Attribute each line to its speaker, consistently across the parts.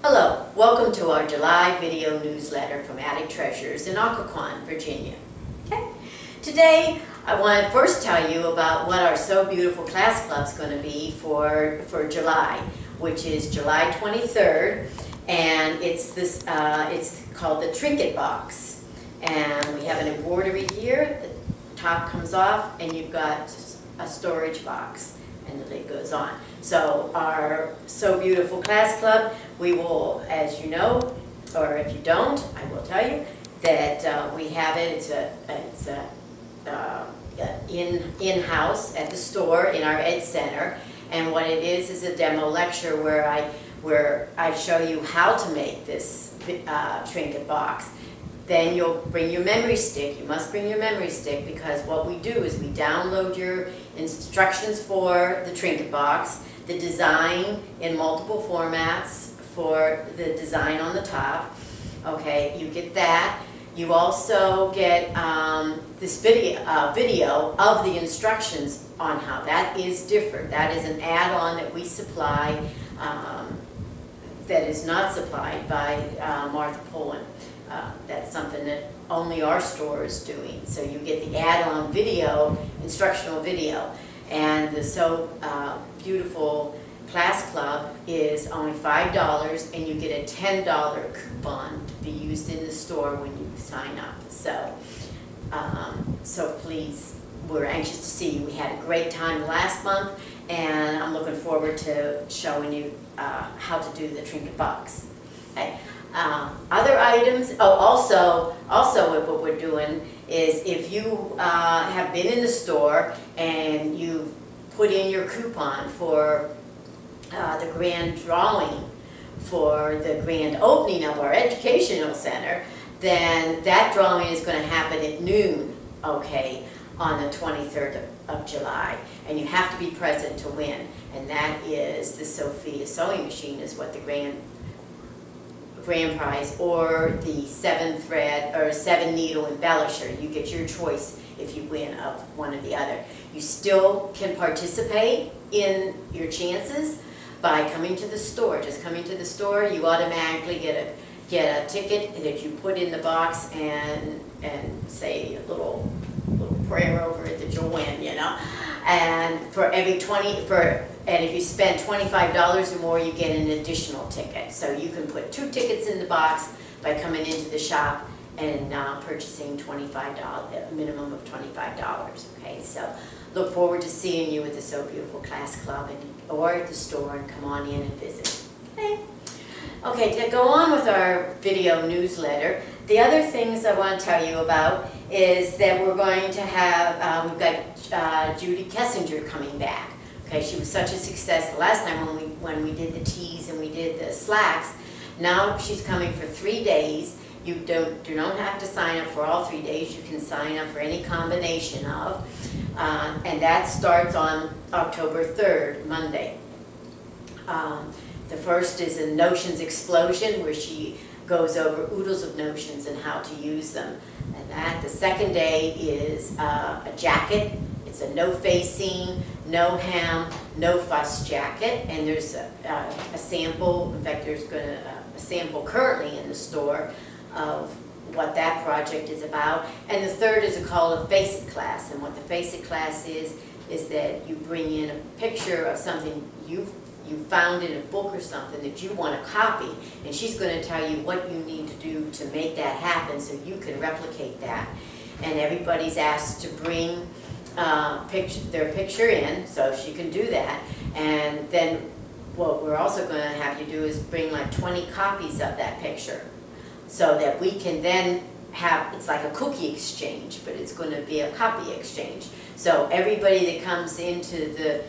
Speaker 1: Hello, welcome to our July video newsletter from Attic Treasures in Occoquan, Virginia. Okay. Today, I want to first tell you about what our So Beautiful Class Club is going to be for July, which is July 23rd, and it's called the Trinket Box. And we have an embroidery here. The top comes off, and you've got a storage box, and the lid goes on. So our So Beautiful Class Club, we will, as you know, or if you don't, I will tell you that we have it. It's in-house at the store in our Ed Center, and what it is a demo lecture where I show you how to make this trinket box. Then you'll bring your memory stick. You must bring your memory stick, because what we do is we download your instructions for the trinket box, the design in multiple formats for the design on the top. Okay, you get that. You also get this video of the instructions on how that is different. That is an add-on that we supply that is not supplied by Martha Pullen. That's something that only our store is doing. So you get the add-on video, instructional video. And the So Beautiful Class Club is only $5, and you get a $10 coupon to be used in the store when you sign up. So please, we're anxious to see you. We had a great time last month, and I'm looking forward to showing you how to do the trinket box. Okay. Other items, also what we're doing is, if you have been in the store and you've put in your coupon for the grand drawing for the grand opening of our educational center, then that drawing is going to happen at noon, okay, on the 23rd of July, and you have to be present to win. And that is the Sophia sewing machine is what the grand prize, or the 7-thread or 7-needle embellisher. You get your choice if you win of one or the other. You still can participate in your chances by coming to the store. Just coming to the store, you automatically get a ticket that you put in the box and say a little prayer over it that you'll win, you know. And for every and if you spend $25 or more, you get an additional ticket. So you can put 2 tickets in the box by coming into the shop and purchasing a minimum of $25. Okay, so look forward to seeing you at the So Beautiful Class Club or at the store, and come on in and visit. Okay. Okay, to go on with our video newsletter, the other things I want to tell you about is that we're going to have, we've got Judy Kessinger coming back. Okay, she was such a success the last time when we did the tees and we did the slacks. Now she's coming for 3 days. You do not have to sign up for all 3 days. You can sign up for any combination of, and that starts on October 3rd, Monday. The first is a notions explosion, where she goes over oodles of notions and how to use them. And the second day is a jacket. It's a no facing, no hem, no fuss jacket, and there's a sample. In fact, there's a sample currently in the store of what that project is about. And the third is called a Face It class, and what the Face It class is that you bring in a picture of something you found in a book or something that you want to copy, and she's going to tell you what you need to do to make that happen so you can replicate that. And everybody's asked to bring their picture in, so she can do that. And then what we're also going to have you do is bring like 20 copies of that picture, so that we can then have, it's like a cookie exchange, but it's going to be a copy exchange. So everybody that comes into the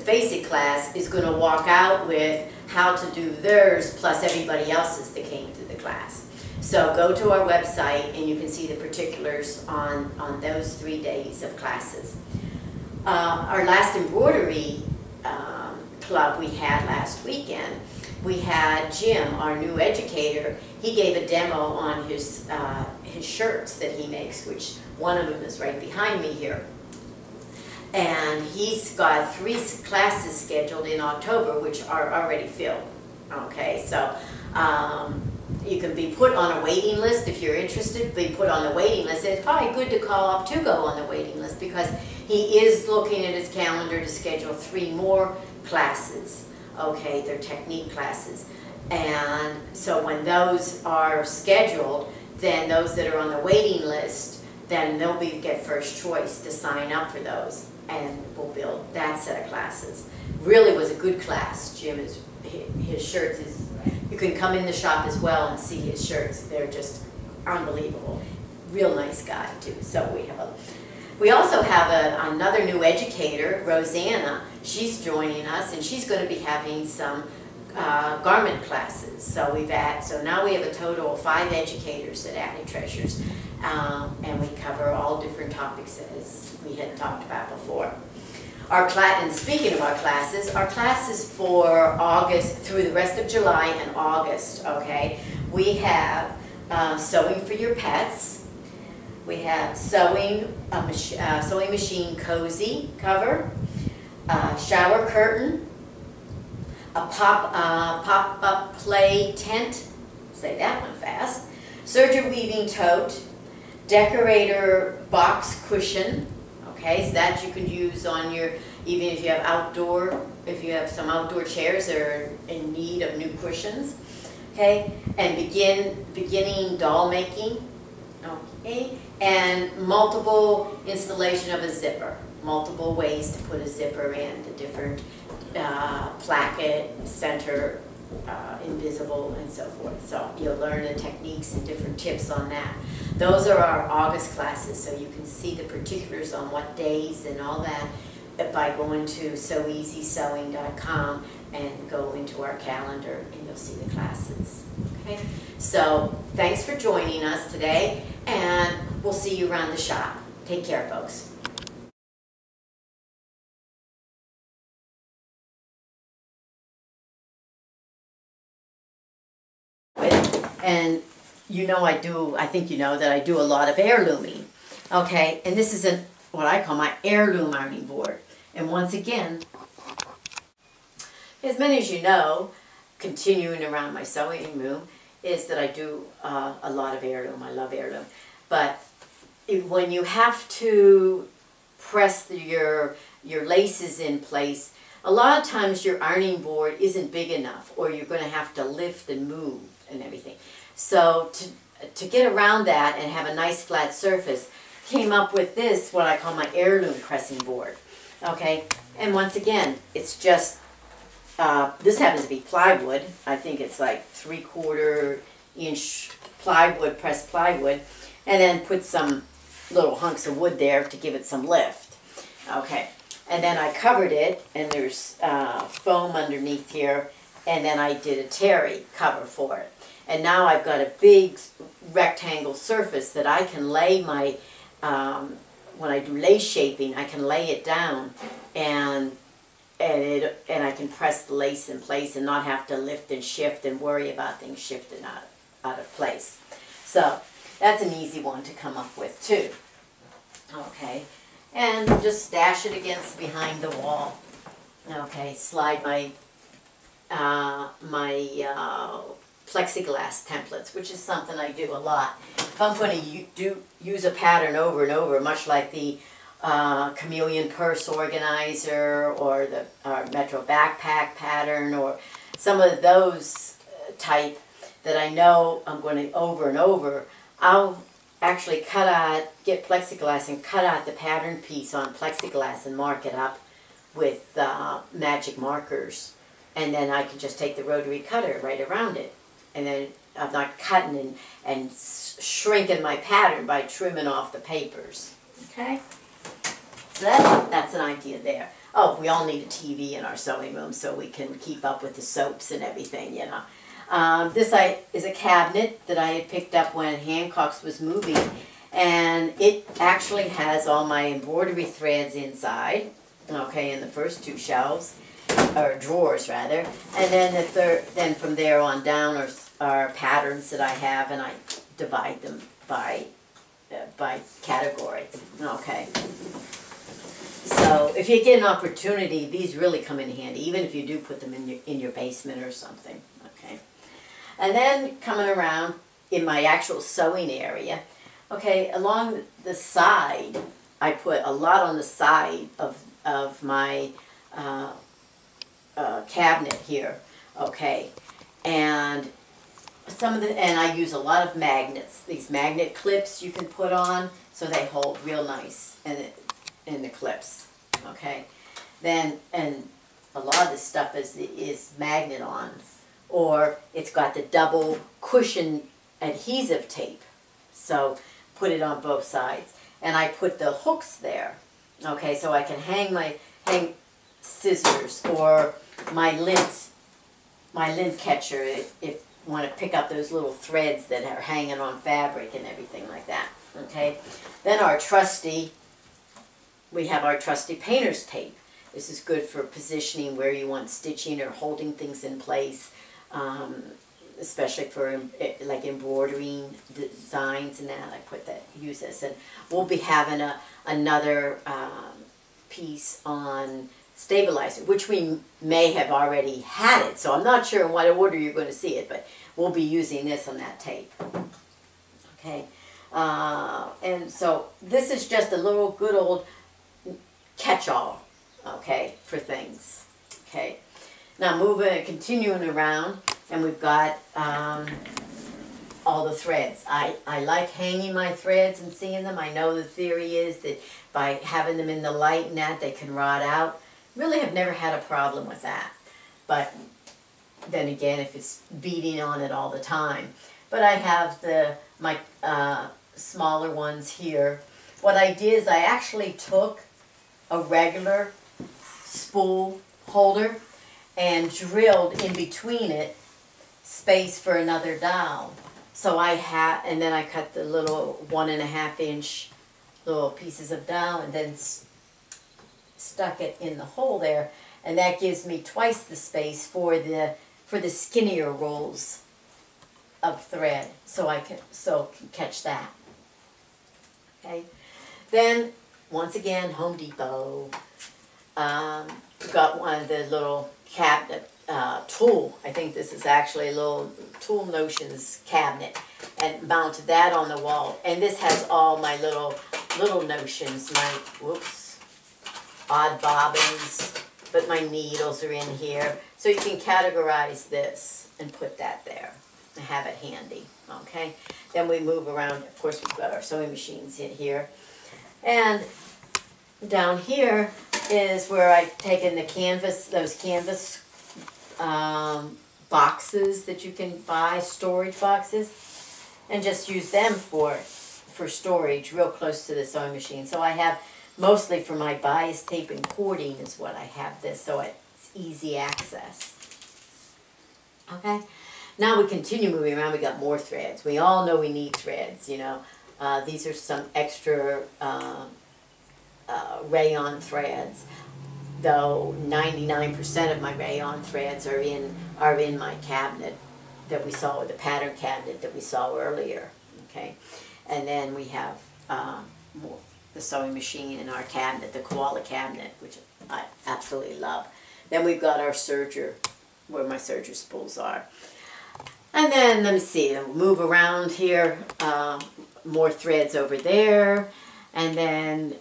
Speaker 1: Face It class is going to walk out with how to do theirs, plus everybody else's that came to the class. So go to our website and you can see the particulars on those 3 days of classes. Our last embroidery club we had last weekend, we had Jim, our new educator. He gave a demo on his shirts that he makes, which one of them is right behind me here. And he's got 3 classes scheduled in October, which are already filled. Okay, so you can be put on a waiting list if you're interested, be put on the waiting list. It's probably good to call up to go on the waiting list because he is looking at his calendar to schedule 3 more classes. Okay, they're technique classes. And so when those are scheduled, then those that are on the waiting list, then they'll get first choice to sign up for those, and we'll build that set of classes. Really was a good class. Jim is, his shirts is, you can come in the shop as well and see his shirts. They're just unbelievable. Real nice guy too. So we also have another new educator, Rosanna. She's joining us, and she's going to be having some garment classes. So now we have a total of 5 educators at Addie Treasures, and we cover all different topics as we had talked about before. And speaking of our classes for August through the rest of July and August. Okay, we have sewing for your pets. We have sewing machine cozy cover, shower curtain, a pop-up play tent, say that one fast, serger weaving tote, decorator box cushion, okay, so that you can use on your, even if you have some outdoor chairs that are in need of new cushions, okay, and beginning doll making, okay, and multiple installation of a zipper, multiple ways to put a zipper in, the different placket, center, invisible, and so forth. So you'll learn the techniques and different tips on that. Those are our August classes, so you can see the particulars on what days and all that by going to SewEasySewing.com and go into our calendar, and you'll see the classes. Okay, so thanks for joining us today, and we'll see you around the shop. Take care, folks. And you know I think you know that I do a lot of heirlooming. Okay, and this is what I call my heirloom ironing board. And once again, as many as you know, continuing around my sewing room, is that I do a lot of heirloom. I love heirloom. But when you have to press your laces in place, a lot of times your ironing board isn't big enough, or you're going to have to lift and move and everything. So to get around that and have a nice flat surface, came up with this, what I call my heirloom pressing board. Okay, and once again, it's just, this happens to be plywood. I think it's like 3/4 inch plywood, pressed plywood, and then put some little hunks of wood there to give it some lift. Okay, and then I covered it, and there's foam underneath here, and then I did a terry cover for it. And now I've got a big rectangle surface that I can lay my, when I do lace shaping, I can lay it down and I can press the lace in place and not have to lift and shift and worry about things shifting out of place. So that's an easy one to come up with too. Okay, and just stash it against behind the wall. Okay, slide my plexiglass templates, which is something I do a lot. If I'm going to use a pattern over and over, much like the chameleon purse organizer or the Metro backpack pattern or some of those type that I know I'm going to over and over, I'll actually get plexiglass and cut out the pattern piece on plexiglass and mark it up with magic markers. And then I can just take the rotary cutter right around it. And then I'm not cutting and shrinking my pattern by trimming off the papers. Okay? So that's an idea there. Oh, we all need a TV in our sewing room so we can keep up with the soaps and everything, you know. This is a cabinet that I had picked up when Hancock's was moving. And it actually has all my embroidery threads inside. Okay, in the first 2 shelves. Or drawers rather, and then then from there on down are patterns that I have, and I divide them by category. Okay. So if you get an opportunity, these really come in handy, even if you do put them in your basement or something. And then coming around in my actual sewing area, okay, along the side, I put a lot on the side of my cabinet here, okay, and and I use a lot of magnets. These magnet clips you can put on so they hold real nice in the clips, okay. Then, and a lot of this stuff is magnet on, or it's got the double cushion adhesive tape. So put it on both sides. And I put the hooks there, okay, so I can hang scissors or my lint catcher if you want to pick up those little threads that are hanging on fabric and everything like that, okay. Then we have our trusty painter's tape. This is good for positioning where you want stitching or holding things in place, especially for like embroidering designs and that. Use this, and we'll be having another piece on stabilizer, which we may have already had it. So I'm not sure in what order you're going to see it, but we'll be using this on that tape. Okay, and so this is just a little good old catch-all, okay, for things. Okay, now continuing around, and we've got all the threads. I like hanging my threads and seeing them. I know the theory is that by having them in the light and that, they can rot out. Really have never had a problem with that. But then again, if it's beating on it all the time. But I have my smaller ones here. What I did is I actually took a regular spool holder and drilled in between it space for another dowel. So and then I cut the little 1.5 inch little pieces of dowel and then stuck it in the hole there, and that gives me twice the space for the skinnier rolls of thread, so I can catch that. Okay, then once again, Home Depot. Got one of the little cabinet tool. I think this is actually a little Tool Notions cabinet, and mounted that on the wall. And this has all my little notions, my odd bobbins, but my needles are in here. So you can categorize this and put that there and have it handy. Okay. Then we move around. Of course, we've got our sewing machines in here, and down here is where I've taken those canvas boxes that you can buy, storage boxes, and just use them for storage real close to the sewing machine. So I have mostly for my bias tape and cording is what I have this, so it's easy access. Okay, now we continue moving around. We got more threads. We all know we need threads, you know. These are some extra rayon threads, though 99% of my rayon threads are in my cabinet that we saw, the pattern cabinet that we saw earlier. Okay, and then we have the sewing machine in our cabinet, the koala cabinet, which I absolutely love. Then we've got our serger, where my serger spools are. And then, let me see, move around here, more threads over there. And then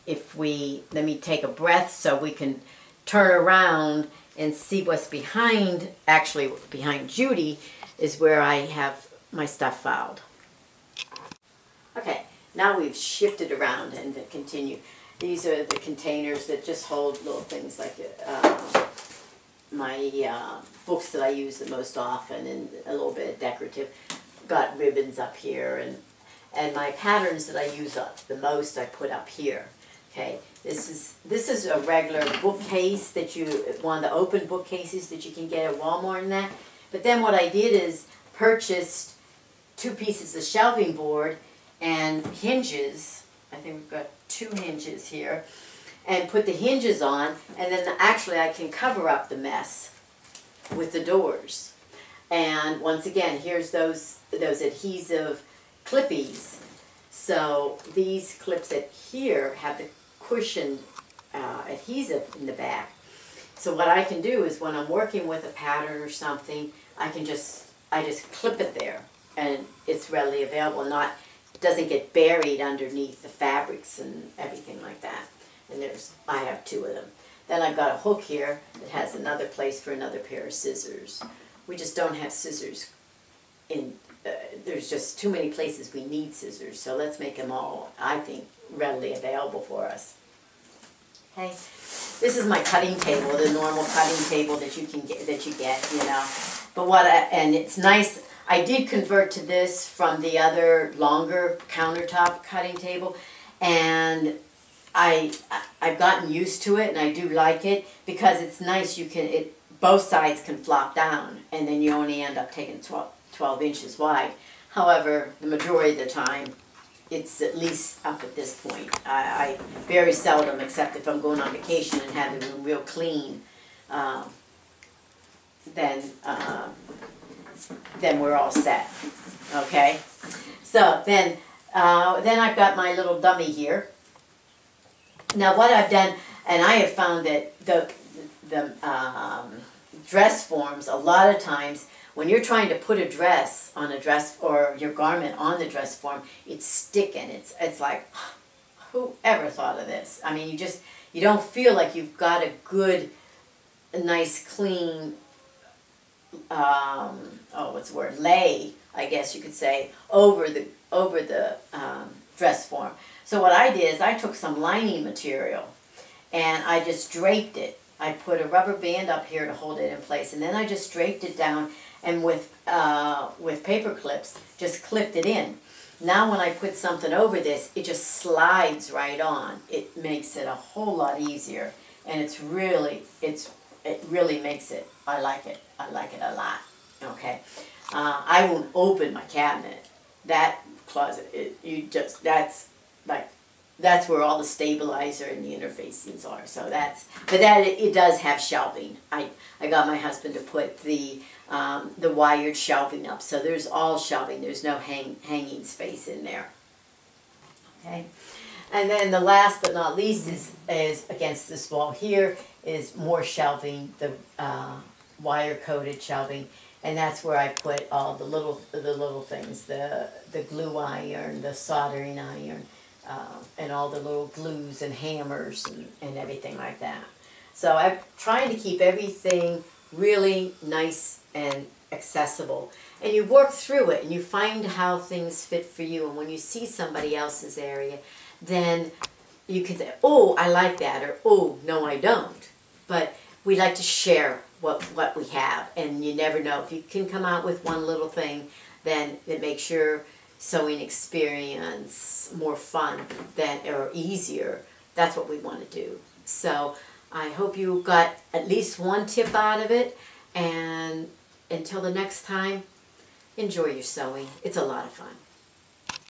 Speaker 1: let me take a breath so we can turn around and see what's behind, actually behind Judy is where I have my stuff filed. Okay, now we've shifted around and continue. These are the containers that just hold little things like my books that I use the most often, and a little bit of decorative. Got ribbons up here, and my patterns that I use the most I put up here. Okay, this is a regular bookcase that one of the open bookcases that you can get at Walmart and that. But then what I did is purchased 2 pieces of shelving board and hinges. I think we've got 2 hinges here, and put the hinges on, and then actually I can cover up the mess with the doors. And once again, here's those adhesive clippies. So these clips here have the cushion adhesive in the back, So what I can do is when I'm working with a pattern or something, I just clip it there, and it's readily available. It doesn't get buried underneath the fabrics and everything like that. And I have 2 of them. Then I've got a hook here that has another place for another pair of scissors. We just don't have scissors there's just too many places we need scissors, so let's make them all, I think, readily available for us. Okay, this is my cutting table, the normal cutting table that you get, you know. But and it's nice. I did convert to this from the other longer countertop cutting table, and I've gotten used to it, and I do like it because it's nice. Both sides can flop down, and then you only end up taking 12 inches wide. However, the majority of the time, it's at least up at this point. I very seldom, except if I'm going on vacation and have the room real clean, then we're all set. Okay. So then I've got my little dummy here. Now what I've done, and I have found that the dress forms, a lot of times when you're trying to put a dress on a dress or your garment on the dress form, it's sticking. It's like, who ever thought of this? I mean, you don't feel like you've got a good, nice, clean, what's the word? Lay, I guess you could say, over the dress form. So what I did is I took some lining material and I just draped it. I put a rubber band up here to hold it in place, and then I just draped it down, and with paper clips, just clipped it in. Now when I put something over this, it just slides right on. It makes it a whole lot easier, and it really makes it. I like it. I like it a lot. Okay, I won't open my cabinet. That closet, that's where all the stabilizer and the interfacings are. So it does have shelving. I got my husband to put the wired shelving up, so there's all shelving. There's no hanging space in there. Okay, and then the last but not least is against this wall here is more shelving, the wire coated shelving, and that's where I put all the little things, the glue iron, the soldering iron. And all the little glues and hammers and everything like that. So I'm trying to keep everything really nice and accessible. And you work through it and you find how things fit for you. And when you see somebody else's area, then you can say, oh, I like that, or oh, no, I don't. But we like to share what we have. And you never know. If you can come out with one little thing, then it makes your sewing experience more fun or easier. That's what we want to do. So I hope you got at least one tip out of it, and until the next time, enjoy your sewing. It's a lot of fun.